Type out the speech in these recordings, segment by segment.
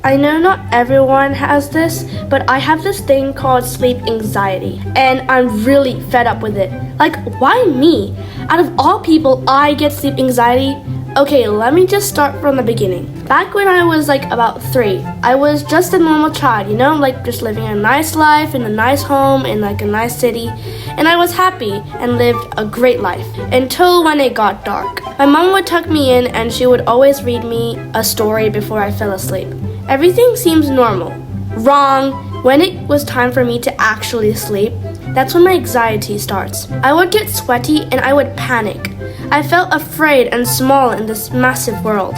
I know not everyone has this, but I have this thing called sleep anxiety, and I'm really fed up with it. Like, why me? Out of all people, I get sleep anxiety? Okay, let me just start from the beginning. Back when I was like about 3, I was just a normal child, like just living a nice life in a nice home in like a nice city, and I was happy and lived a great life until when it got dark. My mom would tuck me in and she would always read me a story before I fell asleep. Everything seems normal. Wrong. When it was time for me to actually sleep, that's when my anxiety starts. I would get sweaty and I would panic. I felt afraid and small in this massive world.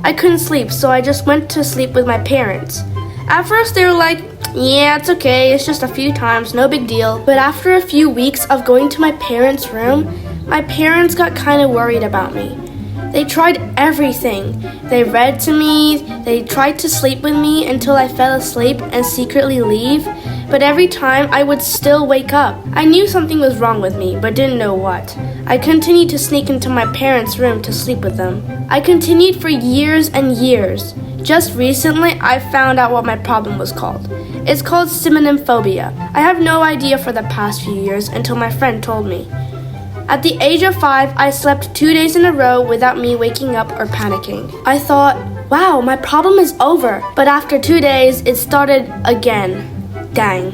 I couldn't sleep, so I just went to sleep with my parents. At first they were like, yeah, it's okay, it's just a few times, no big deal. But after a few weeks of going to my parents' room, my parents got kind of worried about me. They tried everything. They read to me, they tried to sleep with me until I fell asleep and secretly leave, but every time I would still wake up. I knew something was wrong with me, but didn't know what. I continued to sneak into my parents' room to sleep with them. I continued for years and years. Just recently, I found out what my problem was called. It's called somnamphobia. I have no idea for the past few years until my friend told me. At the age of 5, I slept 2 days in a row without me waking up or panicking. I thought, wow, my problem is over. But after 2 days, it started again. Dang.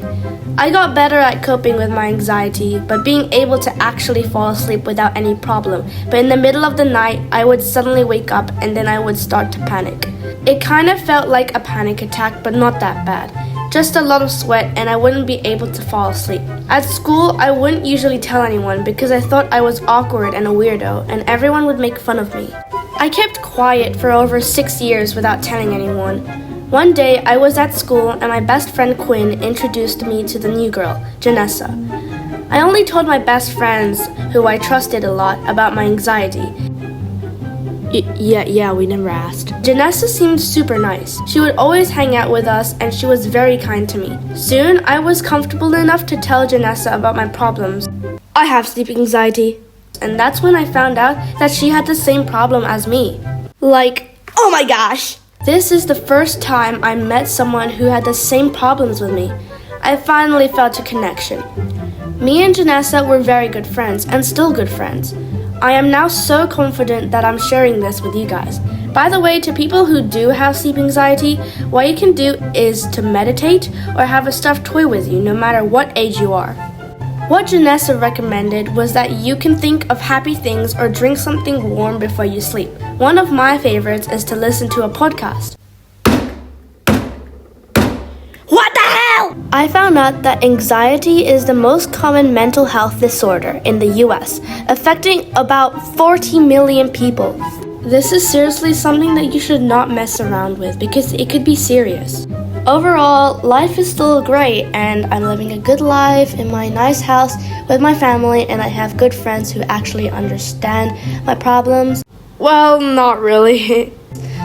I got better at coping with my anxiety, but being able to actually fall asleep without any problem. But in the middle of the night, I would suddenly wake up and then I would start to panic. It kind of felt like a panic attack, but not that bad. Just a lot of sweat and I wouldn't be able to fall asleep. At school, I wouldn't usually tell anyone because I thought I was awkward and a weirdo and everyone would make fun of me. I kept quiet for over 6 years without telling anyone. One day, I was at school and my best friend Quinn introduced me to the new girl, Janessa. I only told my best friends, who I trusted a lot, about my anxiety. Yeah, we never asked. Janessa seemed super nice. She would always hang out with us and she was very kind to me. Soon, I was comfortable enough to tell Janessa about my problems. I have sleep anxiety. And that's when I found out that she had the same problem as me. Like, oh my gosh! This is the first time I met someone who had the same problems with me. I finally felt a connection. Me and Janessa were very good friends and still good friends. I am now so confident that I'm sharing this with you guys. By the way, to people who do have sleep anxiety, what you can do is to meditate or have a stuffed toy with you no matter what age you are. What Janessa recommended was that you can think of happy things or drink something warm before you sleep. One of my favorites is to listen to a podcast. What the hell? I found out that anxiety is the most common mental health disorder in the US, affecting about 40 million people. This is seriously something that you should not mess around with because it could be serious. Overall, life is still great and I'm living a good life in my nice house with my family and I have good friends who actually understand my problems. Well, not really.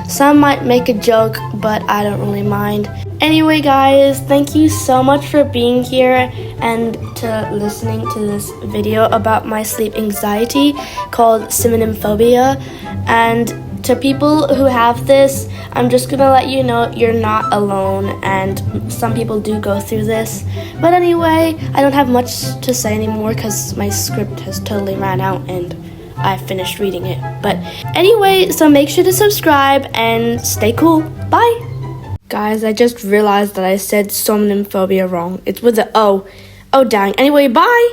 Some might make a joke, but I don't really mind. Anyway, guys, thank you so much for being here and to listening to this video about my sleep anxiety called somnamphobia. And to people who have this, I'm just gonna let you know you're not alone and some people do go through this. But anyway, I don't have much to say anymore because my script has totally ran out and I finished reading it. But anyway, so make sure to subscribe and stay cool. Bye! Guys, I just realized that I said somnamphobia wrong. It's with the O. Oh dang. Anyway, bye!